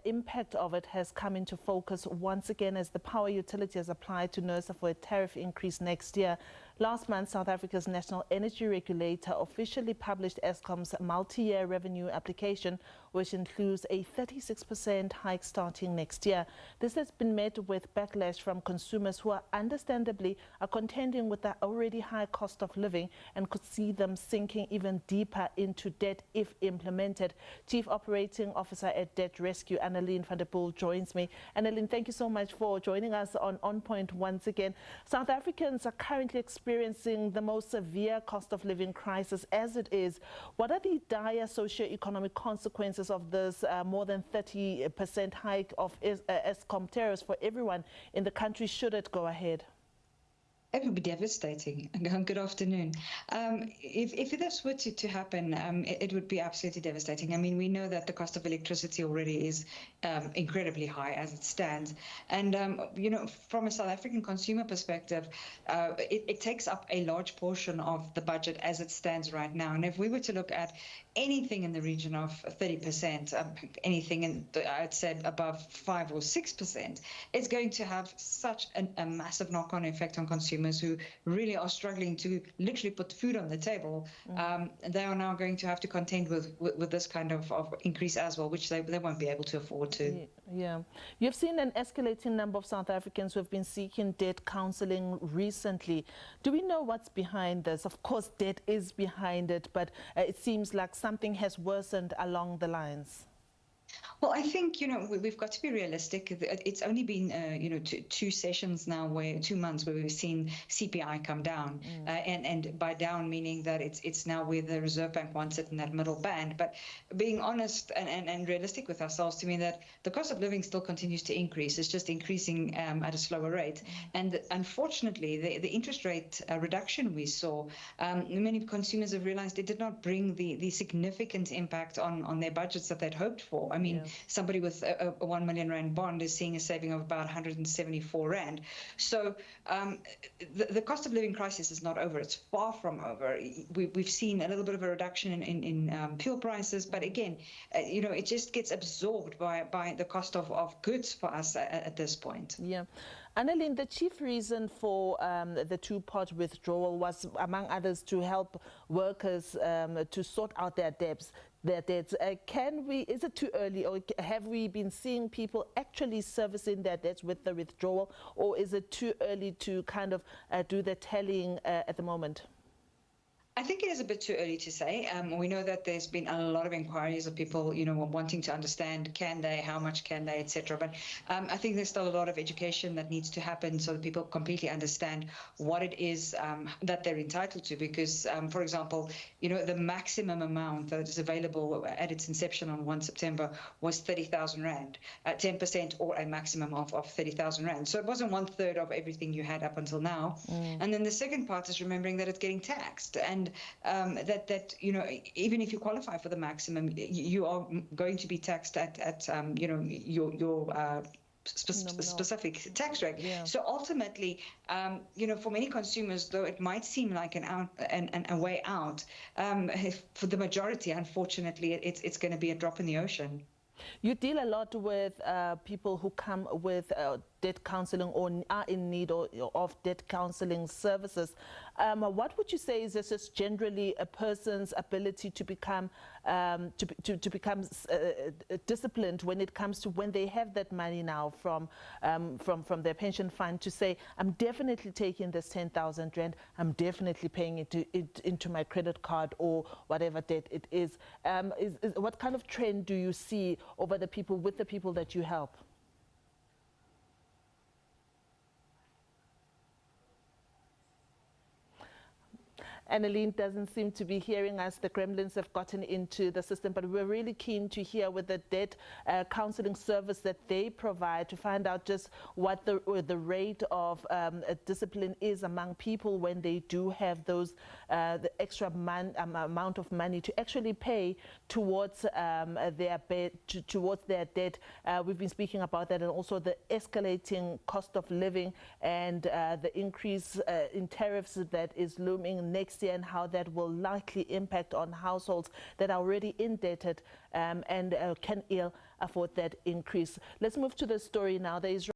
impact of it has come into focus once again as the power utility has applied to NERSA for a tariff increase next year. Last month, South Africa's national energy regulator officially published Eskom's multi-year revenue application, which includes a 36% hike starting next year. This has been met with backlash from consumers who are understandably contending with the already high cost of living and could see them sinking even deeper into debt if implemented. Chief Operating Officer at Debt Rescue, Annaline joins me. Annaline, thank you so much for joining us on Point once again. South Africans are currently experiencing the most severe cost of living crisis as it is. What are the dire socio-economic consequences of this more than 30% hike of Eskom tariffs for everyone in the country should it go ahead? It would be devastating. Good afternoon. If this were to happen, it would be absolutely devastating. I mean, we know that the cost of electricity already is incredibly high as it stands. And, you know, from a South African consumer perspective, it takes up a large portion of the budget as it stands right now. And if we were to look at anything in the region of 30%, anything I'd say above 5 or 6%, it's going to have such a massive knock-on effect on consumers who really are struggling to literally put food on the table. They are now going to have to contend with this kind of increase as well, which they won't be able to afford to. Yeah. You've seen an escalating number of South Africans who have been seeking debt counselling recently. Do we know what's behind this? Of course, debt is behind it, but it seems like something has worsened along the lines. Well, I think, you know, we've got to be realistic. It's only been, you know, two sessions now, 2 months where we've seen CPI come down. And by down, meaning that it's now where the Reserve Bank wants it in that middle band. But being honest and realistic with ourselves to mean that the cost of living still continues to increase. It's just increasing at a slower rate. And unfortunately, the interest rate reduction we saw, many consumers have realized it did not bring the significant impact on their budgets that they'd hoped for. I mean, somebody with a 1 million rand bond is seeing a saving of about 174 rand. So the cost of living crisis is not over. It's far from over. We've seen a little bit of a reduction in fuel prices, but again, you know, it just gets absorbed by the cost of goods for us at this point. Yeah. Annaline, the chief reason for the two-part withdrawal was, among others, to help workers to sort out their debts. Is it too early, or have we been seeing people actually servicing their debts with the withdrawal, or is it too early to kind of do the tallying at the moment? I think it is a bit too early to say. We know that there's been a lot of inquiries of people, you know, wanting to understand, can they, how much can they, etc. But I think there's still a lot of education that needs to happen so that people completely understand what it is that they're entitled to. Because, for example, you know, the maximum amount that is available at its inception on 1 September was 30,000 Rand, 10% or a maximum of 30,000 Rand. So it wasn't 1/3 of everything you had up until now. And then the second part is remembering that it's getting taxed. And that you know, even if you qualify for the maximum, you are going to be taxed at you know, your specific tax rate. So ultimately, you know, for many consumers, though it might seem like a way out, for the majority, unfortunately, it's going to be a drop in the ocean. You deal a lot with people who come with debt counselling or are in need of debt counselling services. What would you say is this is generally a person's ability to become disciplined when it comes to when they have that money now from their pension fund to say, I'm definitely taking this 10,000 Rand, I'm definitely paying it into my credit card or whatever debt it is. What kind of trend do you see over the people that you help? Annaline doesn't seem to be hearing us. The gremlins have gotten into the system, but we're really keen to hear with the debt counselling service that they provide to find out just what the rate of discipline is among people when they do have those the extra amount of money to actually pay towards their debt. We've been speaking about that, and also the escalating cost of living and the increase in tariffs that is looming next year, and how that will likely impact on households that are already indebted and can afford that increase. Let's move to the story now. There is